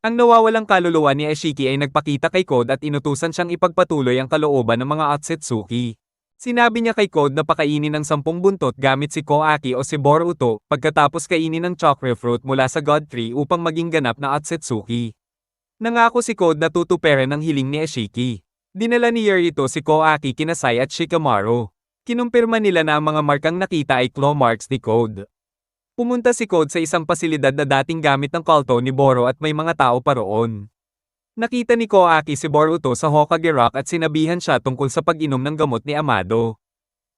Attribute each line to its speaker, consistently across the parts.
Speaker 1: Ang nawawalang kaluluwa ni Ashiki ay nagpakita kay Code at inutusan siyang ipagpatuloy ang kalooban ng mga Otsutsuki. Sinabi niya kay Code na pakainin ng 10 buntot gamit si Koaki o si Boruto, pagkatapos kainin ng chakra fruit mula sa God Tree upang maging ganap na Otsutsuki. Nangako si Code na tutuparan ang hiling ni Ashiki. Dinala ni Yurito si Koaki kina Sai at Shikamaru. Kinumpirma nila na ang mga markang nakita ay claw marks ni Code. Pumunta si Code sa isang pasilidad na dating gamit ng kulto ni Boro at may mga tao pa roon. Nakita ni Koaki si Boruto sa Hokage Rock at sinabihan siya tungkol sa pag-inom ng gamot ni Amado.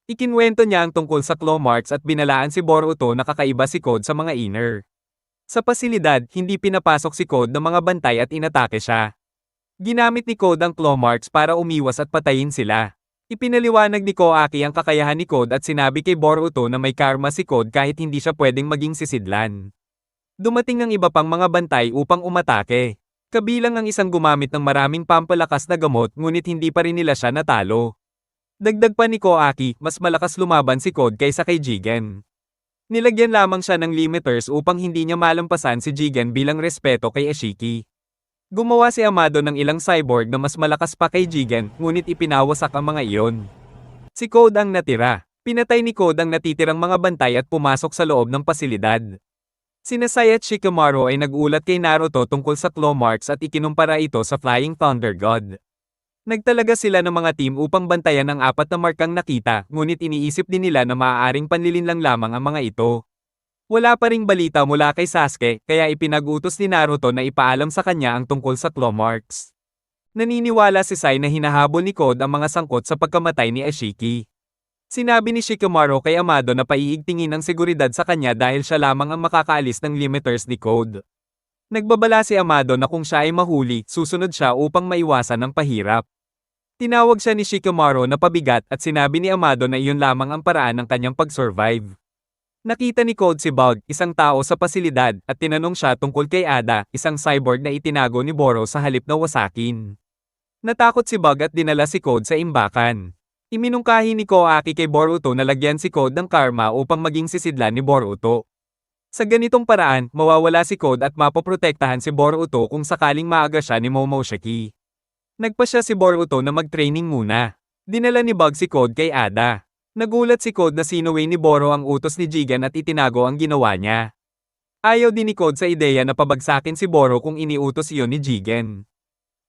Speaker 1: Ikinwento niya ang tungkol sa claw marks at binalaan si Boruto na kakaiba si Code sa mga inner. Sa pasilidad, hindi pinapasok si Code ng mga bantay at inatake siya. Ginamit ni Code ang claw marks para umiwas at patayin sila. Ipinaliwanag ni Koaki ang kakayahan ni Code at sinabi kay Boruto na may karma si Code kahit hindi siya pwedeng maging sisidlan. Dumating ang iba pang mga bantay upang umatake. Kabilang ang isang gumamit ng maraming pampalakas na gamot ngunit hindi pa rin nila siya natalo. Dagdag pa ni Koaki, mas malakas lumaban si Code kaysa kay Jigen. Nilagyan lamang siya ng limiters upang hindi niya malampasan si Jigen bilang respeto kay Ashiki. Gumawa si Amado ng ilang cyborg na mas malakas pa kay Jigen, ngunit ipinawasak ang mga iyon. Si Code ang natira. Pinatay ni Code ang natitirang mga bantay at pumasok sa loob ng pasilidad. Sina Sai at Shikamaru ay nagulat kay Naruto tungkol sa claw marks at ikinumpara ito sa Flying Thunder God. Nagtalaga sila ng mga team upang bantayan ang 4 na markang nakita, ngunit iniisip din nila na maaaring panlilinlang lamang ang mga ito. Wala pa ring balita mula kay Sasuke, kaya ipinag-utos ni Naruto na ipaalam sa kanya ang tungkol sa claw marks. Naniniwala si Sai na hinahabol ni Code ang mga sangkot sa pagkamatay ni Ashiki. Sinabi ni Shikamaru kay Amado na paiigtingin ang seguridad sa kanya dahil siya lamang ang makakaalis ng limiters ni Code. Nagbabala si Amado na kung siya ay mahuli, susunod siya upang maiwasan ang pahirap. Tinawag siya ni Shikamaru na pabigat at sinabi ni Amado na iyon lamang ang paraan ng kanyang pag-survive. Nakita ni Code si Bug, isang tao sa pasilidad, at tinanong siya tungkol kay Ada, isang cyborg na itinago ni Boro sa halip na wasakin. Natakot si Bug at dinala si Code sa imbakan. Iminungkahi ni Koaki kay Boruto na lagyan si Code ng karma upang maging sisidlan ni Boruto. Sa ganitong paraan, mawawala si Code at mapoprotektahan si Boruto kung sakaling maaga siya ni Momoshiki. Nagpasya si Boruto na mag-training muna. Dinala ni Bug si Code kay Ada. Nagulat si Code na sinuway ni Boro ang utos ni Jigen at itinago ang ginawa niya. Ayaw din ni Code sa ideya na pabagsakin si Boro kung iniutos iyon ni Jigen.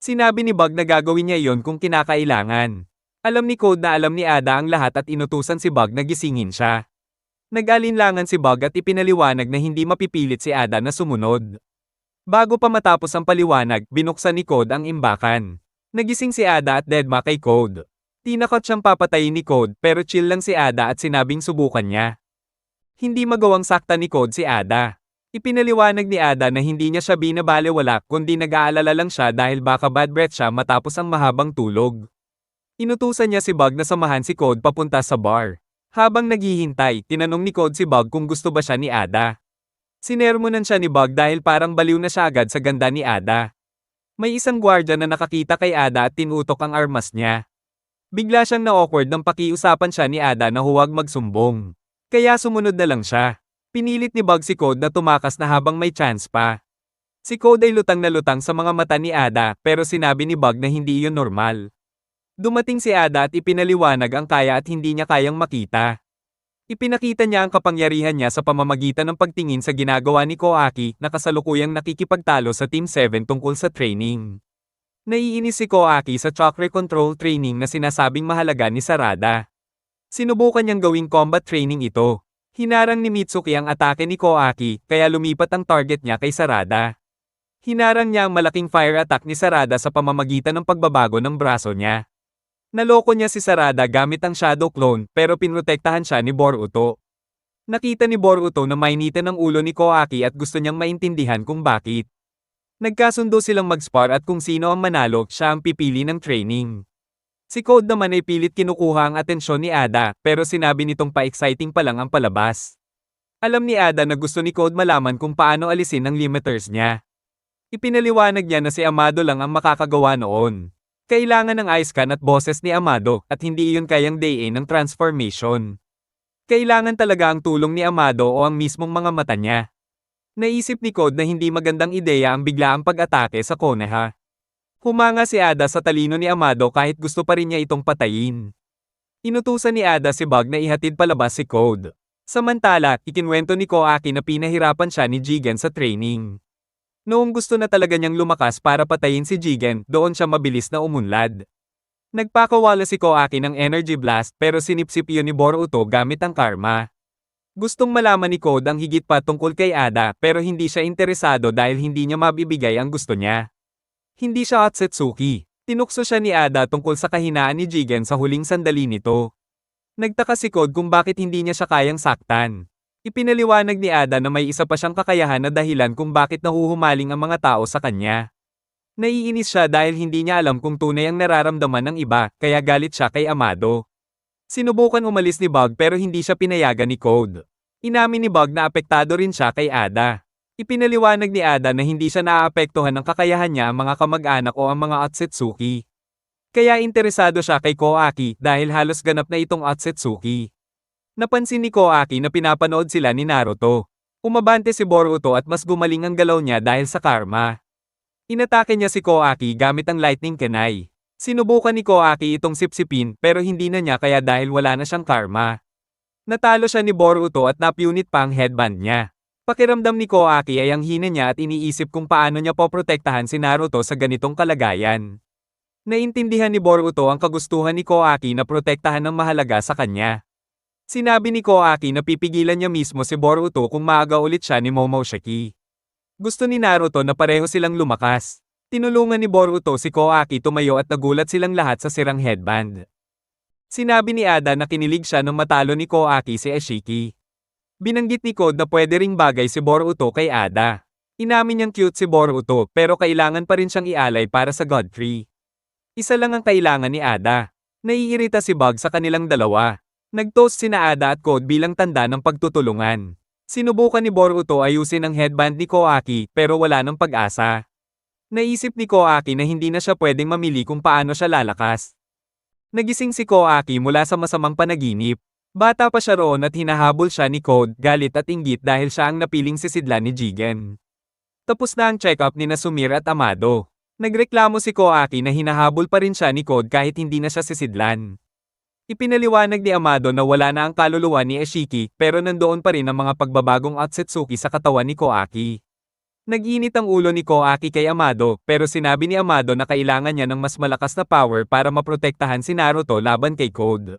Speaker 1: Sinabi ni Bug na gagawin niya iyon kung kinakailangan. Alam ni Code na alam ni Ada ang lahat at inutusan si Bug na gisingin siya. Nag-alinlangan si Bug at ipinaliwanag na hindi mapipilit si Ada na sumunod. Bago pa matapos ang paliwanag, binuksan ni Code ang imbakan. Nagising si Ada at dedma kay Code. Tinakot siyang papatayin ni Code pero chill lang si Ada at sinabing subukan niya. Hindi magawang sakta ni Code si Ada. Ipinaliwanag ni Ada na hindi niya siya binabalewala kundi nag-aalala lang siya dahil baka bad breath siya matapos ang mahabang tulog. Inutusan niya si Bug na samahan si Code papunta sa bar. Habang naghihintay, tinanong ni Code si Bug kung gusto ba siya ni Ada. Sinermonan siya ni Bug dahil parang baliw na siya agad sa ganda ni Ada. May isang gwardiya na nakakita kay Ada at tinutok ang armas niya. Bigla siyang na-awkward nang pakiusapan siya ni Ada na huwag magsumbong. Kaya sumunod na lang siya. Pinilit ni Bug si Code na tumakas na habang may chance pa. Si Code ay lutang na lutang sa mga mata ni Ada pero sinabi ni Bug na hindi iyon normal. Dumating si Ada at ipinaliwanag ang kaya at hindi niya kayang makita. Ipinakita niya ang kapangyarihan niya sa pamamagitan ng pagtingin sa ginagawa ni Koaki na kasalukuyang nakikipagtalo sa Team 7 tungkol sa training. Naiinis si Koaki sa chakra control training na sinasabing mahalaga ni Sarada. Sinubukan niyang gawing combat training ito. Hinarang ni Mitsuki ang atake ni Koaki, kaya lumipat ang target niya kay Sarada. Hinarang niya ang malaking fire attack ni Sarada sa pamamagitan ng pagbabago ng braso niya. Naloko niya si Sarada gamit ang Shadow Clone pero pinrotektahan siya ni Boruto. Nakita ni Boruto na mainitan ang ulo ni Koaki at gusto niyang maintindihan kung bakit. Nagkasundo silang mag-spar at kung sino ang manalo, siya ang pipili ng training. Si Code naman ay pilit kinukuha ang atensyon ni Ada, pero sinabi nitong pa-exciting pa lang ang palabas. Alam ni Ada na gusto ni Code malaman kung paano alisin ang limiters niya. Ipinaliwanag niya na si Amado lang ang makakagawa noon. Kailangan ng Ice Can at boses ni Amado, at hindi iyon kayang dayin ng transformation. Kailangan talaga ang tulong ni Amado o ang mismong mga mata niya. Naisip ni Code na hindi magandang ideya ang biglaang pag-atake sa Konoha. Humanga si Ada sa talino ni Amado kahit gusto pa rin niya itong patayin. Inutusan ni Ada si Bug na ihatid palabas si Code. Samantala, ikinwento ni Koaki na pinahirapan siya ni Jigen sa training. Noong gusto na talaga niyang lumakas para patayin si Jigen, doon siya mabilis na umunlad. Nagpakawala si Koaki ng energy blast pero sinipsip yun ni Boruto gamit ang karma. Gustong malaman ni Code ang higit pa tungkol kay Ada pero hindi siya interesado dahil hindi niya mabibigay ang gusto niya. Hindi siya Otsutsuki. Tinukso siya ni Ada tungkol sa kahinaan ni Jigen sa huling sandali nito. Nagtaka si Code kung bakit hindi niya siya kayang saktan. Ipinaliwanag ni Ada na may isa pa siyang kakayahan na dahilan kung bakit nahuhumaling ang mga tao sa kanya. Naiinis siya dahil hindi niya alam kung tunay ang nararamdaman ng iba, kaya galit siya kay Amado. Sinubukan umalis ni Bug pero hindi siya pinayagan ni Code. Inamin ni Bug na apektado rin siya kay Ada. Ipinaliwanag ni Ada na hindi siya naaapektuhan ng kakayahan niya ang mga kamag-anak o ang mga Otsutsuki. Kaya interesado siya kay Koaki dahil halos ganap na itong Otsutsuki. Napansin ni Koaki na pinapanood sila ni Naruto. Umabante si Boruto at mas gumaling ang galaw niya dahil sa karma. Inatake niya si Koaki gamit ang lightning kunai. Sinubukan ni Koaki itong sipsipin pero hindi na niya kaya dahil wala na siyang karma. Natalo siya ni Boruto at napunit pa ang headband niya. Pakiramdam ni Koaki ay ang hina niya at iniisip kung paano niya poprotektahan si Naruto sa ganitong kalagayan. Naintindihan ni Boruto ang kagustuhan ni Koaki na protektahan ng mahalaga sa kanya. Sinabi ni Koaki na pipigilan niya mismo si Boruto kung maaga ulit siya ni Momoshiki. Gusto ni Naruto na pareho silang lumakas. Tinulungan ni Boruto si Koaki tumayo at nagulat silang lahat sa sirang headband. Sinabi ni Ada na kinilig siya nung matalo ni Koaki si Ashiki. Binanggit ni Code na pwede ring bagay si Boruto kay Ada. Inamin niyang cute si Boruto pero kailangan pa rin siyang ialay para sa God Tree. Isa lang ang kailangan ni Ada. Naiirita si Bug sa kanilang dalawa. Nag-toast sina Ada at Code bilang tanda ng pagtutulungan. Sinubukan ni Boruto ayusin ang headband ni Koaki pero wala ng pag-asa. Naisip ni Koaki na hindi na siya pwedeng mamili kung paano siya lalakas. Nagising si Koaki mula sa masamang panaginip. Bata pa siya roon at hinahabol siya ni Code, galit at inggit dahil siya ang napiling sisidlan ni Jigen. Tapos na ang check-up ni Sumire at Amado. Nagreklamo si Koaki na hinahabol pa rin siya ni Code kahit hindi na siya sisidlan. Ipinaliwanag ni Amado na wala na ang kaluluwa ni Ashiki pero nandoon pa rin ang mga pagbabagong Otsutsuki sa katawan ni Koaki. Nag-init ang ulo ni Koaki kay Amado pero sinabi ni Amado na kailangan niya ng mas malakas na power para maprotektahan si Naruto laban kay Code.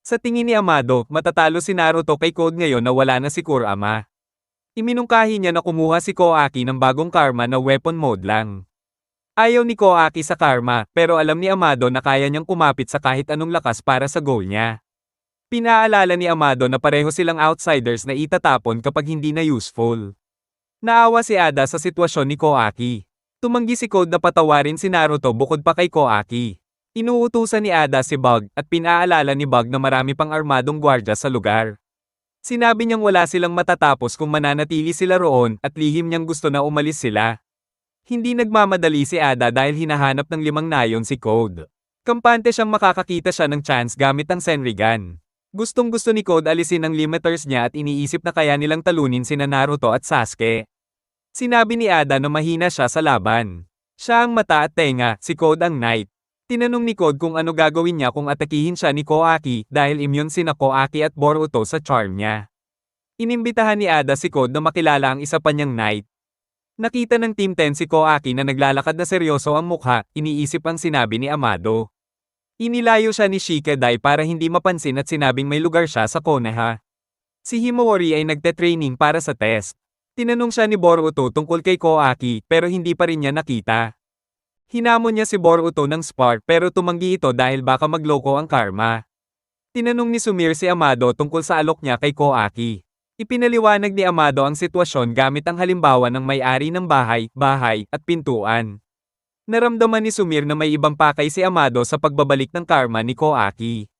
Speaker 1: Sa tingin ni Amado, matatalo si Naruto kay Code ngayon na wala na si Kurama. Iminungkahi niya na kumuha si Koaki ng bagong karma na weapon mode lang. Ayaw ni Koaki sa karma, pero alam ni Amado na kaya niyang kumapit sa kahit anong lakas para sa goal niya. Pinaalala ni Amado na pareho silang outsiders na itatapon kapag hindi na useful. Naawa si Ada sa sitwasyon ni Koaki. Tumanggi si Code na patawarin si Naruto bukod pa kay Koaki. Inuutusan ni Ada si Bug at pinaalala ni Bug na marami pang armadong gwardya sa lugar. Sinabi niyang wala silang matatapos kung mananatili sila roon at lihim niyang gusto na umalis sila. Hindi nagmamadali si Ada dahil hinahanap ng 5 nayon si Code. Kampante siyang makakakita siya ng chance gamit ang Senrigan. Gustong-gusto ni Code alisin ang limiters niya at iniisip na kaya nilang talunin sina Naruto at Sasuke. Sinabi ni Ada na mahina siya sa laban. Siya ang mata at tenga, si Code ang knight. Tinanong ni Code kung ano gagawin niya kung atakihin siya ni Koaki dahil immune sina Koaki at Boruto sa charm niya. Inimbitahan ni Ada si Code na makilala ang isa pa niyang knight. Nakita ng Team 10 si Koaki na naglalakad na seryoso ang mukha, iniisip ang sinabi ni Amado. Inilayo siya ni Shikadai para hindi mapansin at sinabing may lugar siya sa Konoha. Si Himawari ay nagte-training para sa test. Tinanong siya ni Boruto tungkol kay Koaki pero hindi pa rin niya nakita. Hinamon niya si Boruto ng spark pero tumanggi ito dahil baka magloko ang karma. Tinanong ni Sumire si Amado tungkol sa alok niya kay Koaki. Ipinaliwanag ni Amado ang sitwasyon gamit ang halimbawa ng may-ari ng bahay, at pintuan. Naramdaman ni Sumire na may ibang pakay si Amado sa pagbabalik ng karma ni Koaki.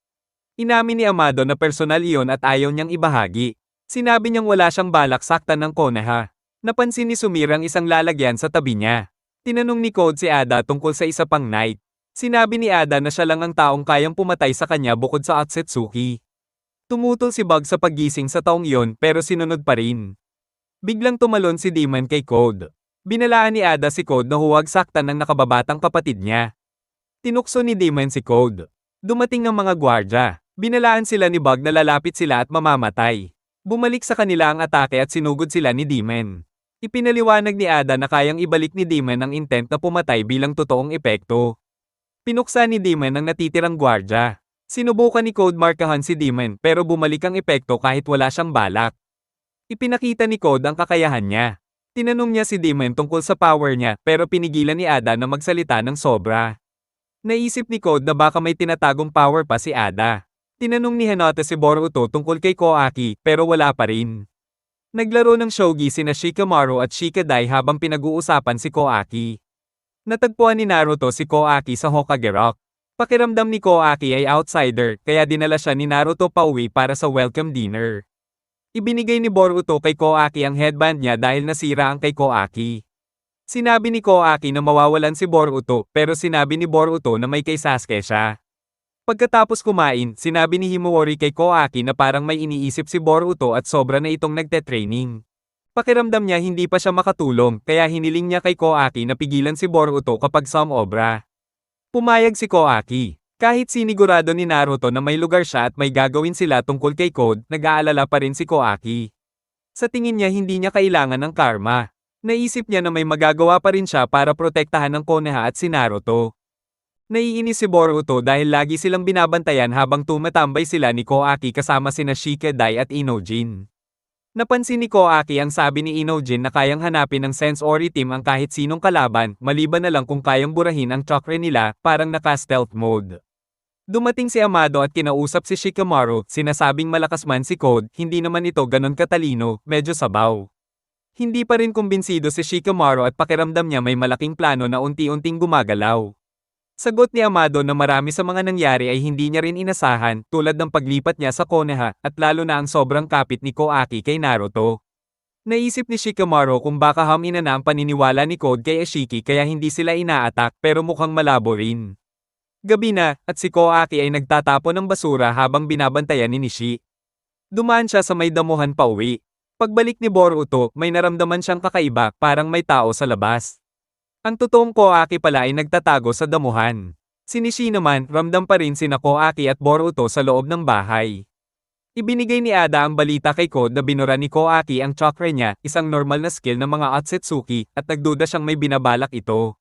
Speaker 1: Inamin ni Amado na personal iyon at ayaw niyang ibahagi. Sinabi niyang wala siyang balak saktan ng Konoha. Napansin ni Sumire ang isang lalagyan sa tabi niya. Tinanong ni Code si Ada tungkol sa isa pang knight. Sinabi ni Ada na siya lang ang taong kayang pumatay sa kanya bukod sa Otsutsuki. Tumutol si Bug sa paggising sa taong iyon pero sinunod pa rin. Biglang tumalon si Demon kay Code. Binalaan ni Ada si Code na huwag saktan ng nakababatang kapatid niya. Tinukso ni Demon si Code. Dumating ang mga gwardya. Binalaan sila ni Bug na lalapit sila at mamamatay. Bumalik sa kanila ang atake at sinugod sila ni Demon. Ipinaliwanag ni Ada na kayang ibalik ni Demon ang intent na pumatay bilang totoong epekto. Pinuksa ni Demon ang natitirang gwardya. Sinubukan ni Code markahan si Demon pero bumalik ang epekto kahit wala siyang balak. Ipinakita ni Code ang kakayahan niya. Tinanong niya si Demon tungkol sa power niya pero pinigilan ni Ada na magsalita ng sobra. Naisip ni Code na baka may tinatagong power pa si Ada. Tinanong ni Hinata si Boruto tungkol kay Koaki pero wala pa rin. Naglaro ng shogi sina Shikamaru at Shikadai habang pinag-uusapan si Koaki. Natagpuan ni Naruto si Koaki sa Hokage Rock. Pakiramdam ni Koaki ay outsider kaya dinala siya ni Naruto pauwi para sa welcome dinner. Ibinigay ni Boruto kay Koaki ang headband niya dahil nasira ang kay Koaki. Sinabi ni Koaki na mawawalan si Boruto pero sinabi ni Boruto na may kay Sasuke siya. Pagkatapos kumain, sinabi ni Himawari kay Koaki na parang may iniisip si Boruto at sobra na itong nagte-training. Pakiramdam niya hindi pa siya makatulong kaya hiniling niya kay Koaki na pigilan si Boruto kapag sumobra. Pumayag si Koaki. Kahit sinigurado ni Naruto na may lugar siya at may gagawin sila tungkol kay Code, nag-aalala pa rin si Koaki. Sa tingin niya hindi niya kailangan ng karma. Naisip niya na may magagawa pa rin siya para protektahan ng Konoha at si Naruto. Naiinis si Boruto dahil lagi silang binabantayan habang tumatambay sila ni Koaki kasama sina Shikadai at Inojin. Napansin ni Koaki ang sabi ni Inojin na kayang hanapin ng Sense Ori team ang kahit sinong kalaban, maliban na lang kung kayang burahin ang chakra nila, parang naka-stealth mode. Dumating si Amado at kinausap si Shikamaru, sinasabing malakas man si Code, hindi naman ito ganon katalino, medyo sabaw. Hindi pa rin kumbinsido si Shikamaru at pakiramdam niya may malaking plano na unti-unting gumagalaw. Sagot ni Amado na marami sa mga nangyari ay hindi niya rin inasahan, tulad ng paglipat niya sa Konoha, at lalo na ang sobrang kapit ni Koaki kay Naruto. Naisip ni Shikamaru kung baka hamina na ang paniniwala ni Code kay Ashiki kaya hindi sila ina-attack pero mukhang malabo rin. Gabi na, at si Koaki ay nagtatapon ng basura habang binabantayan ni Nishi. Dumaan siya sa may damuhan pauwi. Pagbalik ni Boruto, may naramdaman siyang kakaiba, parang may tao sa labas. Ang totoong Koaki pala ay nagtatago sa damuhan. Si Nishi naman, ramdam pa rin sina Koaki at Boruto sa loob ng bahay. Ibinigay ni Ada ang balita kay Code na binura ni Koaki ang chakra niya, isang normal na skill ng mga Otsutsuki, at nagduda siyang may binabalak ito.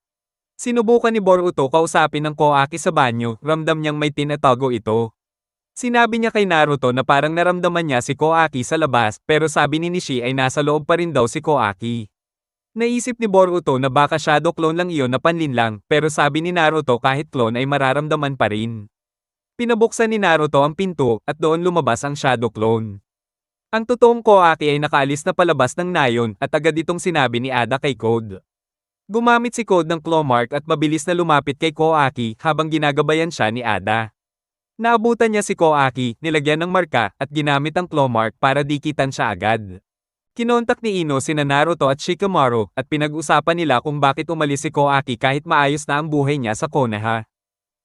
Speaker 1: Sinubukan ni Boruto kausapin ng Koaki sa banyo, ramdam niyang may tinatago ito. Sinabi niya kay Naruto na parang naramdaman niya si Koaki sa labas, pero sabi ni Nishi ay nasa loob pa rin daw si Koaki. Naisip ni Boruto na baka shadow clone lang iyon na panlin lang, pero sabi ni Naruto kahit clone ay mararamdaman pa rin. Pinabuksan ni Naruto ang pinto, at doon lumabas ang shadow clone. Ang totoong Koaki ay nakaalis na palabas ng nayon, at agad itong sinabi ni Ada kay Code. Gumamit si Code ng claw mark at mabilis na lumapit kay Koaki habang ginagabayan siya ni Ada. Naabutan niya si Koaki, nilagyan ng marka, at ginamit ang claw mark para dikitan siya agad. Kinontak ni Ino sina Naruto at Shikamaru, at pinag-usapan nila kung bakit umalis si Koaki kahit maayos na ang buhay niya sa Konoha.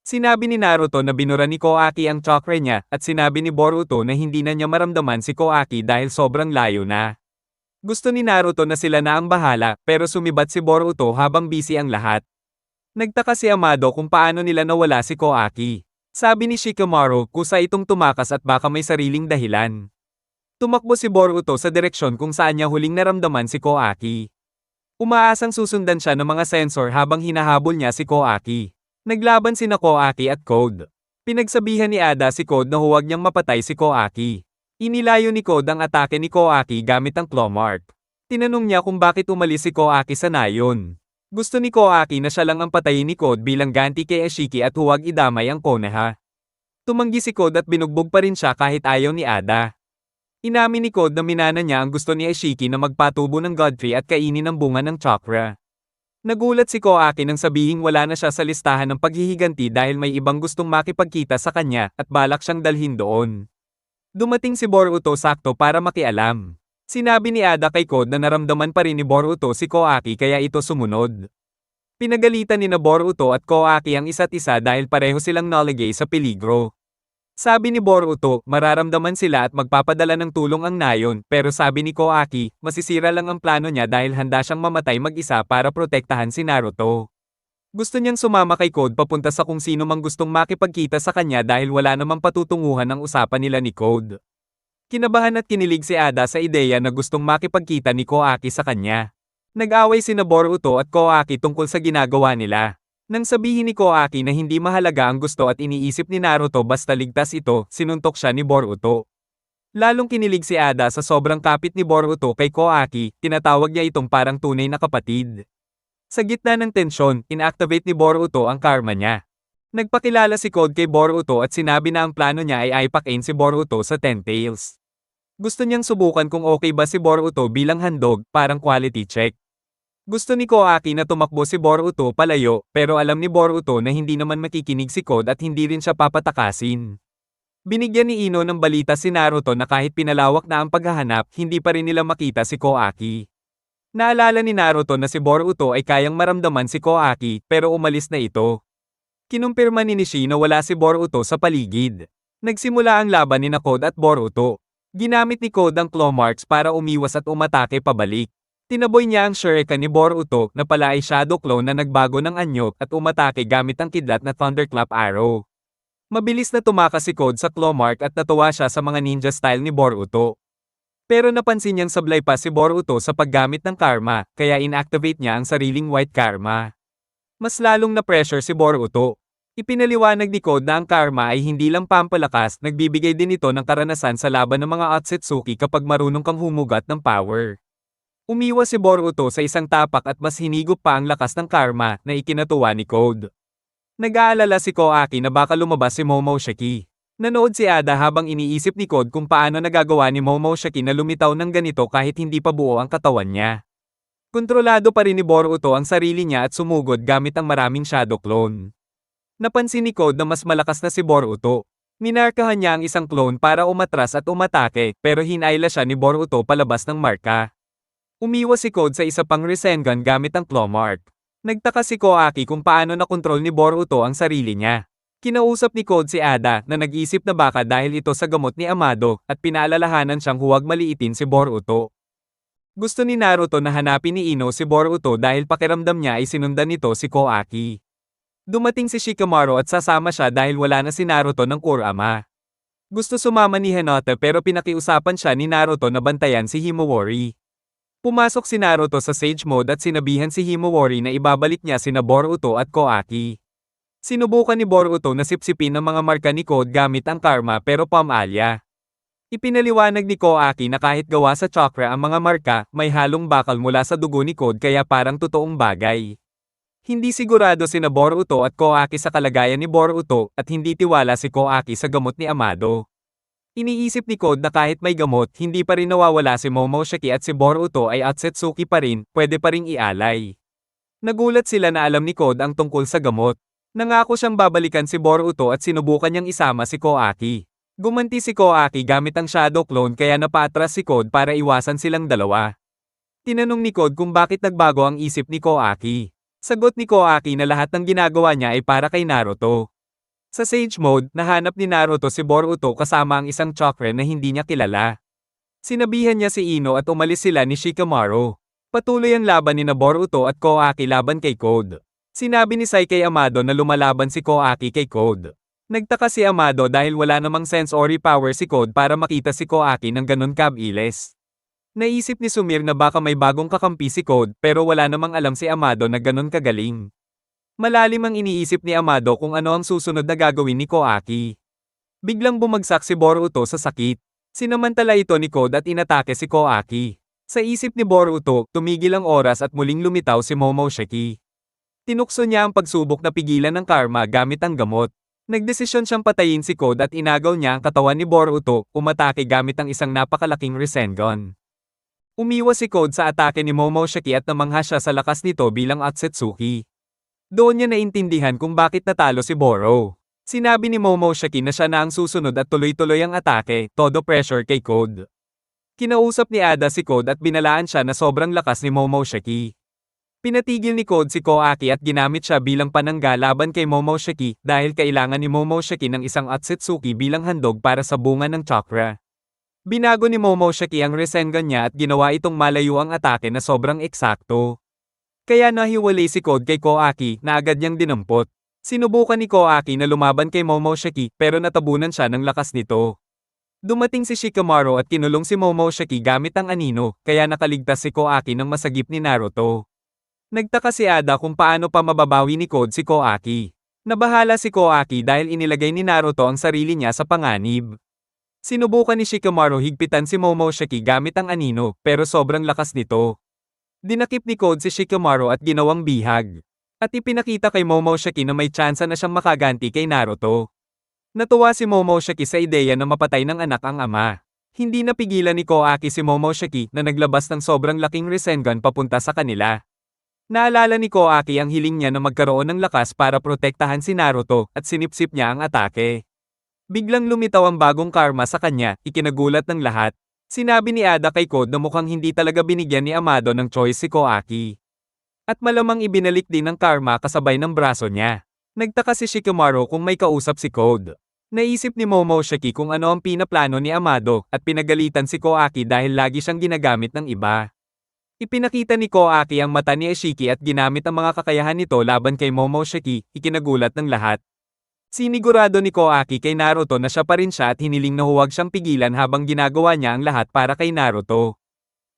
Speaker 1: Sinabi ni Naruto na binura ni Koaki ang chakra niya, at sinabi ni Boruto na hindi na niya maramdaman si Koaki dahil sobrang layo na. Gusto ni Naruto na sila na ang bahala, pero sumibat si Boruto habang busy ang lahat. Nagtaka si Amado kung paano nila nawala si Koaki. Sabi ni Shikamaru, kusa itong tumakas at baka may sariling dahilan. Tumakbo si Boruto sa direksyon kung saan niya huling naramdaman si Koaki. Umaasang susundan siya ng mga sensor habang hinahabol niya si Koaki. Naglaban sina Koaki at Code. Pinagsabihan ni Ada si Code na huwag niyang mapatay si Koaki. Inilayo ni Code ang atake ni Koaki gamit ang claw mark. Tinanong niya kung bakit umalis si Koaki sa nayon. Gusto ni Koaki na siya lang ang patayin ni Code bilang ganti kay Ashiki at huwag idamay ang Konoha. Tumanggi si Code at binugbog pa rin siya kahit ayaw ni Ada. Inamin ni Code na minana niya ang gusto ni Ashiki na magpatubo ng God Tree at kainin ang bunga ng chakra. Nagulat si Koaki nang sabihing wala na siya sa listahan ng paghihiganti dahil may ibang gustong makipagkita sa kanya at balak siyang dalhin doon. Dumating si Boruto sakto para makialam. Sinabi ni Ada kay Code na naramdaman pa rin ni Boruto si Koaki kaya ito sumunod. Pinagalitan ni Boruto at Koaki ang isa't isa dahil pareho silang naligay sa peligro. Sabi ni Boruto, mararamdaman sila at magpapadala ng tulong ang Nayon, pero sabi ni Koaki, masisira lang ang plano niya dahil handa siyang mamatay mag-isa para protektahan si Naruto. Gusto niyang sumama kay Code papunta sa kung sino mang gustong makipagkita sa kanya dahil wala namang patutunguhan ang usapan nila ni Code. Kinabahan at kinilig si Ada sa ideya na gustong makipagkita ni Koaki sa kanya. Nag-away sina Boruto at Koaki tungkol sa ginagawa nila. Nang sabihin ni Koaki na hindi mahalaga ang gusto at iniisip ni Naruto basta ligtas ito, sinuntok siya ni Boruto. Lalong kinilig si Ada sa sobrang kapit ni Boruto kay Koaki, tinatawag niya itong parang tunay na kapatid. Sa gitna ng tensyon, inactivate ni Boruto ang karma niya. Nagpakilala si Code kay Boruto at sinabi na ang plano niya ay ipakain si Boruto sa Ten Tails. Gusto niyang subukan kung okay ba si Boruto bilang handog, parang quality check. Gusto ni Koaki na tumakbo si Boruto palayo, pero alam ni Boruto na hindi naman makikinig si Code at hindi rin siya papatakasin. Binigyan ni Ino ng balita si Naruto na kahit pinalawak na ang paghahanap, hindi pa rin nila makita si Koaki. Naalala ni Naruto na si Boruto ay kayang maramdaman si Koaki, pero umalis na ito. Kinumpirma ni Nishi na wala si Boruto sa paligid. Nagsimula ang laban ni Code at Boruto. Ginamit ni Code ang claw marks para umiwas at umatake pabalik. Tinaboy niya ang shuriken ni Boruto na pala ay shadow clone na nagbago ng anyo at umatake gamit ang kidlat na thunderclap arrow. Mabilis na tumakas si Code sa claw mark at natuwa siya sa mga ninja style ni Boruto. Pero napansin niyang sablay pa si Boruto sa paggamit ng karma, kaya inactivate niya ang sariling white karma. Mas lalong na-pressure si Boruto. Ipinaliwanag ni Code na ang karma ay hindi lang pampalakas, nagbibigay din ito ng karanasan sa laban ng mga Otsutsuki kapag marunong kang humugat ng power. Umiwas si Boruto sa isang tapak at mas hinigop pa ang lakas ng karma na ikinatuwa ni Code. Nag-aalala si Koaki na baka lumabas si Momoshiki. Nanood si Ada habang iniisip ni Code kung paano nagagawa ni Momoshiki na lumitaw ng ganito kahit hindi pa buo ang katawan niya. Kontrolado pa rin ni Boruto ang sarili niya at sumugod gamit ang maraming shadow clone. Napansin ni Code na mas malakas na si Boruto. Minarkahan niya ang isang clone para umatras at umatake, pero hinayla siya ni Boruto palabas ng marka. Umiwas si Code sa isa pang Rasengan gamit ang claw mark. Nagtaka si Koaki kung paano nakontrol ni Boruto ang sarili niya. Kinausap ni Code si Ada na nag-isip na baka dahil ito sa gamot ni Amado at pinaalalahanan siyang huwag maliitin si Boruto. Gusto ni Naruto na hanapin ni Ino si Boruto dahil pakiramdam niya ay sinundan nito si Koaki. Dumating si Shikamaru at sasama siya dahil wala na si Naruto ng Kurama. Gusto sumama ni Hinata pero pinakiusapan siya ni Naruto na bantayan si Himawari. Pumasok si Naruto sa Sage Mode at sinabihan si Himawari na ibabalik niya sina Boruto at Koaki. Sinubukan ni Boruto na sipsipin ang mga marka ni Code gamit ang karma pero pamalya. Ipinaliwanag ni Koaki na kahit gawa sa chakra ang mga marka, may halong bakal mula sa dugo ni Code kaya parang totoong bagay. Hindi sigurado sina Boruto at Koaki sa kalagayan ni Boruto at hindi tiwala si Koaki sa gamot ni Amado. Iniisip ni Code na kahit may gamot, hindi pa rin nawawala si Momoshiki at si Boruto ay Otsutsuki pa rin, pwede pa ring ialay. Nagulat sila na alam ni Code ang tungkol sa gamot. Nangako siyang babalikan si Boruto at sinubukan niyang isama si Koaki. Gumanti si Koaki gamit ang Shadow Clone kaya napaatras si Code para iwasan silang dalawa. Tinanong ni Code kung bakit nagbago ang isip ni Koaki. Sagot ni Koaki na lahat ng ginagawa niya ay para kay Naruto. Sa Sage Mode, nahanap ni Naruto si Boruto kasama ang isang chakra na hindi niya kilala. Sinabihan niya si Ino at umalis sila ni Shikamaru. Patuloy ang laban ni Boruto at Koaki laban kay Code. Sinabi ni Sai kay Amado na lumalaban si Koaki kay Code. Nagtaka si Amado dahil wala namang sensory power si Code para makita si Koaki ng ganun kabilis. Naisip ni Sumir na baka may bagong kakampi si Code pero wala namang alam si Amado na ganun kagaling. Malalim ang iniisip ni Amado kung ano ang susunod na gagawin ni Koaki. Biglang bumagsak si Boruto sa sakit. Sinamantala ito ni Code at inatake si Koaki. Sa isip ni Boruto, tumigil ang oras at muling lumitaw si Momoshiki. Tinukso niya ang pagsubok na pigilan ng karma gamit ang gamot. Nagdesisyon siyang patayin si Code at inagaw niya ang katawan ni Boruto, umatake gamit ang isang napakalaking Rasengan. Umiwas si Code sa atake ni Momoshiki at namangha siya sa lakas nito bilang Otsutsuki. Doon niya naintindihan kung bakit natalo si Boro. Sinabi ni Momoshiki na siya na ang susunod at tuloy-tuloy ang atake, todo pressure kay Code. Kinausap ni Ada si Code at binalaan siya na sobrang lakas ni Momoshiki. Pinatigil ni Code si Koaki at ginamit siya bilang panangga laban kay Momoshiki dahil kailangan ni Momoshiki ng isang Otsutsuki bilang handog para sa bunga ng chakra. Binago ni Momoshiki ang Rasengan niya at ginawa itong malayo ang atake na sobrang eksakto. Kaya nahiwalay si Code kay Koaki na agad niyang dinampot. Sinubukan ni Koaki na lumaban kay Momoshiki pero natabunan siya ng lakas nito. Dumating si Shikamaru at kinulong si Momoshiki gamit ang anino, kaya nakaligtas si Koaki ng masagip ni Naruto. Nagtaka si Ada kung paano pa mababawi ni Code si Koaki. Nabahala si Koaki dahil inilagay ni Naruto ang sarili niya sa panganib. Sinubukan ni Shikamaru higpitan si Momoshiki gamit ang anino, pero sobrang lakas nito. Dinakip ni Code si Shikamaru at ginawang bihag. At ipinakita kay Momoshiki na may tsansa na siyang makaganti kay Naruto. Natuwa si Momoshiki sa ideya na mapatay ng anak ang ama. Hindi napigilan ni Koaki si Momoshiki na naglabas ng sobrang laking Rasengan papunta sa kanila. Naalala ni Koaki ang hiling niya na magkaroon ng lakas para protektahan si Naruto at sinipsip niya ang atake. Biglang lumitaw ang bagong karma sa kanya, ikinagulat ng lahat. Sinabi ni Ada kay Code na mukhang hindi talaga binigyan ni Amado ng choice si Koaki. At malamang ibinalik din ng karma kasabay ng braso niya. Nagtaka si Shikamaru kung may kausap si Code. Naisip ni Momoshiki kung ano ang pinaplano ni Amado at pinagalitan si Koaki dahil lagi siyang ginagamit ng iba. Ipinakita ni Koaki ang mata ni Ishiki at ginamit ang mga kakayahan nito laban kay Momoshiki, ikinagulat ng lahat. Sinigurado ni Koaki kay Naruto na siya pa rin siya at hiniling na huwag siyang pigilan habang ginagawa niya ang lahat para kay Naruto.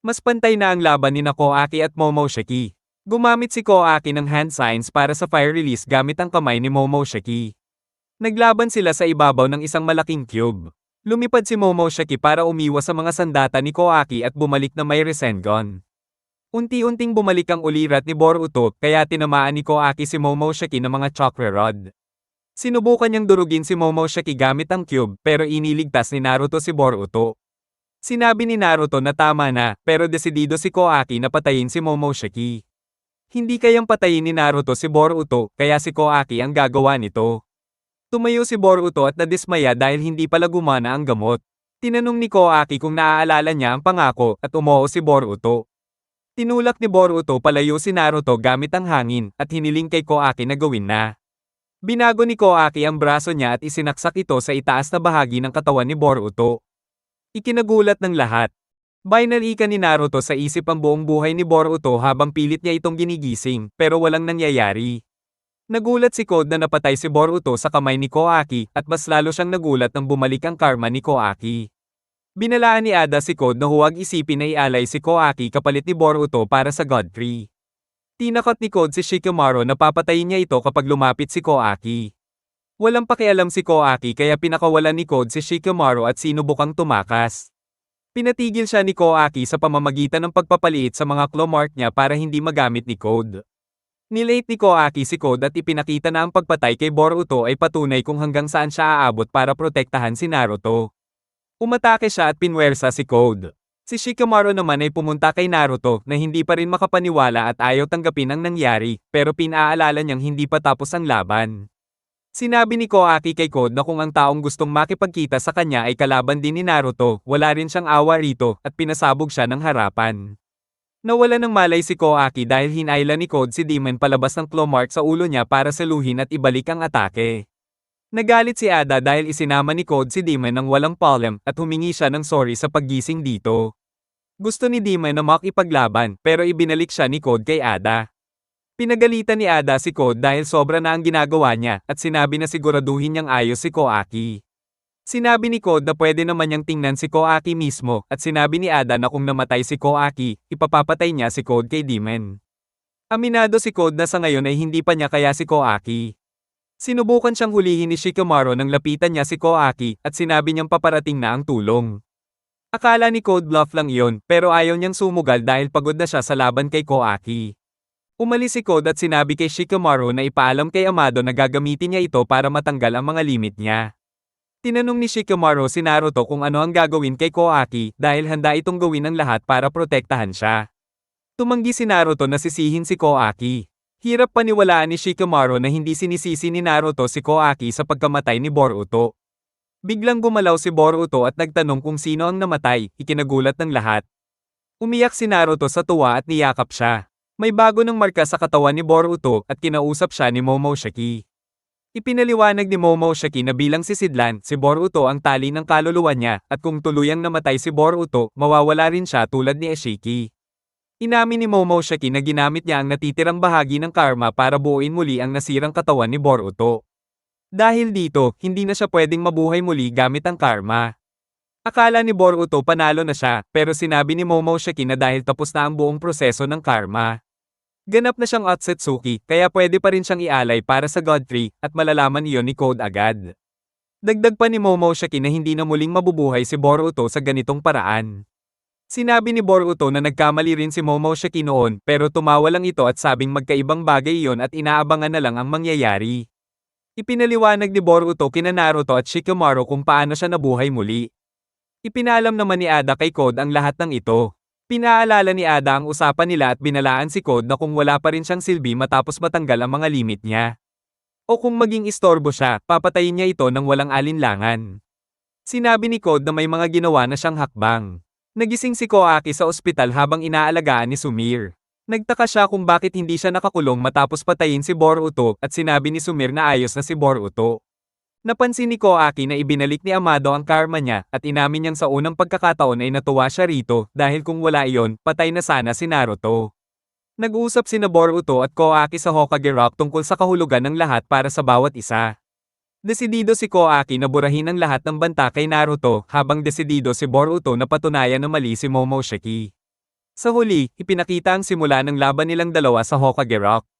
Speaker 1: Mas pantay na ang laban ni Koaki at Momoshiki. Gumamit si Koaki ng hand signs para sa fire release gamit ang kamay ni Momoshiki. Naglaban sila sa ibabaw ng isang malaking cube. Lumipad si Momoshiki para umiwas sa mga sandata ni Koaki at bumalik na may Rasengan. Unti-unting bumalik ang ulirat ni Boruto kaya tinamaan ni Koaki si Momoshiki ng mga chakra rod. Sinubukan niyang durugin si Momoshiki gamit ang cube pero iniligtas ni Naruto si Boruto. Sinabi ni Naruto na tama na pero desidido si Koaki na patayin si Momoshiki. Hindi kayang patayin ni Naruto si Boruto kaya si Koaki ang gagawa nito. Tumayo si Boruto at nadismaya dahil hindi pala gumana ang gamot. Tinanong ni Koaki kung naaalala niya ang pangako at umoo si Boruto. Tinulak ni Boruto palayo si Naruto gamit ang hangin at hiniling kay Koaki na gawin na. Binago ni Koaki ang braso niya at isinaksak ito sa itaas na bahagi ng katawan ni Boruto. Ikinagulat ng lahat. Binalikan ni Naruto sa isip ang buong buhay ni Boruto habang pilit niya itong ginigising pero walang nangyayari. Nagulat si Code na napatay si Boruto sa kamay ni Koaki at mas lalo siyang nagulat nang bumalik ang karma ni Koaki. Binalaan ni Ada si Code na huwag isipin na ialay si Koaki kapalit ni Boruto para sa God Tree. Tinakot ni Code si Shikamaru na papatayin niya ito kapag lumapit si Koaki. Walang pakialam si Koaki kaya pinakawalan ni Code si Shikamaru at sinubukang tumakas. Pinatigil siya ni Koaki sa pamamagitan ng pagpapaliit sa mga claw mark niya para hindi magamit ni Code. Nilate ni Koaki si Code at ipinakita na ang pagpatay kay Boruto ay patunay kung hanggang saan siya aabot para protektahan si Naruto. Umatake siya at pinwersa si Code. Si Shikamaru naman ay pumunta kay Naruto na hindi pa rin makapaniwala at ayaw tanggapin ang nangyari, pero pinaalala niyang hindi pa tapos ang laban. Sinabi ni Koaki kay Code na kung ang taong gustong makipagkita sa kanya ay kalaban din ni Naruto, wala rin siyang awa rito at pinasabog siya ng harapan. Nawala ng malay si Koaki dahil hinayla ni Code si Demon palabas ng claw mark sa ulo niya para saluhin at ibalik ang atake. Nagalit si Ada dahil isinama ni Code si Demon ng walang palem at humingi siya ng sorry sa paggising dito. Gusto ni Demon na makipaglaban pero ibinalik siya ni Code kay Ada. Pinagalitan ni Ada si Code dahil sobra na ang ginagawa niya at sinabi na siguraduhin niyang ayos si Koaki. Sinabi ni Code na pwede naman niyang tingnan si Koaki mismo at sinabi ni Ada na kung namatay si Koaki, ipapapatay niya si Code kay Demon. Aminado si Code na sa ngayon ay hindi pa niya kaya si Koaki. Sinubukan siyang hulihin ni Shikamaru nang lapitan niya si Koaki at sinabi niyang paparating na ang tulong. Akala ni Code bluff lang iyon pero ayaw niyang sumugal dahil pagod na siya sa laban kay Koaki. Umalis si Code at sinabi kay Shikamaru na ipaalam kay Amado na gagamitin niya ito para matanggal ang mga limit niya. Tinanong ni Shikamaru si Naruto kung ano ang gagawin kay Koaki dahil handa itong gawin ang lahat para protektahan siya. Tumanggi si Naruto na sisihin si Koaki. Hirap paniwalaan ni Shikamaru na hindi sinisisi ni Naruto si Koaki sa pagkamatay ni Boruto. Biglang gumalaw si Boruto at nagtanong kung sino ang namatay, ikinagulat ng lahat. Umiyak si Naruto sa tuwa at niyakap siya. May bago ng marka sa katawan ni Boruto at kinausap siya ni Momoshiki. Ipinaliwanag ni Momoshiki na bilang sisidlan, si Boruto ang tali ng kaluluwa niya, at kung tuluyang namatay si Boruto, mawawala rin siya tulad ni Ishiki. Inamin ni Momoshiki na ginamit niya ang natitirang bahagi ng karma para buuin muli ang nasirang katawan ni Boruto. Dahil dito, hindi na siya pwedeng mabuhay muli gamit ang karma. Akala ni Boruto panalo na siya, pero sinabi ni Momoshiki na dahil tapos na ang buong proseso ng karma. Ganap na siyang Otsutsuki, kaya pwede pa rin siyang ialay para sa God Tree, at malalaman iyon ni Code agad. Dagdag pa ni Momoshiki na hindi na muling mabubuhay si Boruto sa ganitong paraan. Sinabi ni Boruto na nagkamali rin si Momoshiki noon, pero tumawa lang ito at sabing magkaibang bagay iyon at inaabangan na lang ang mangyayari. Ipinaliwanag ni Boruto kina Naruto at Shikamaru kung paano siya nabuhay muli. Ipinalam naman ni Ada kay Code ang lahat ng ito. Pinaalala ni Ada ang usapan nila at binalaan si Code na kung wala pa rin siyang silbi matapos matanggal ang mga limit niya. O kung maging istorbo siya, papatayin niya ito ng walang alinlangan. Sinabi ni Code na may mga ginawa na siyang hakbang. Nagising si Koaki sa ospital habang inaalagaan ni Sumire. Nagtaka siya kung bakit hindi siya nakakulong matapos patayin si Boruto at sinabi ni Sumire na ayos na si Boruto. Napansin ni Koaki na ibinalik ni Amado ang karma niya at inamin niyang sa unang pagkakataon ay natuwa siya rito dahil kung wala iyon, patay na sana si Naruto. Nag-usap sina Boruto at Koaki sa Hokage Rock tungkol sa kahulugan ng lahat para sa bawat isa. Desidido si Koaki na burahin ang lahat ng banta kay Naruto habang desidido si Boruto na patunayan na mali si Momoshiki. Sa huli, ipinakita ang simula ng laban nilang dalawa sa Hokage Rock.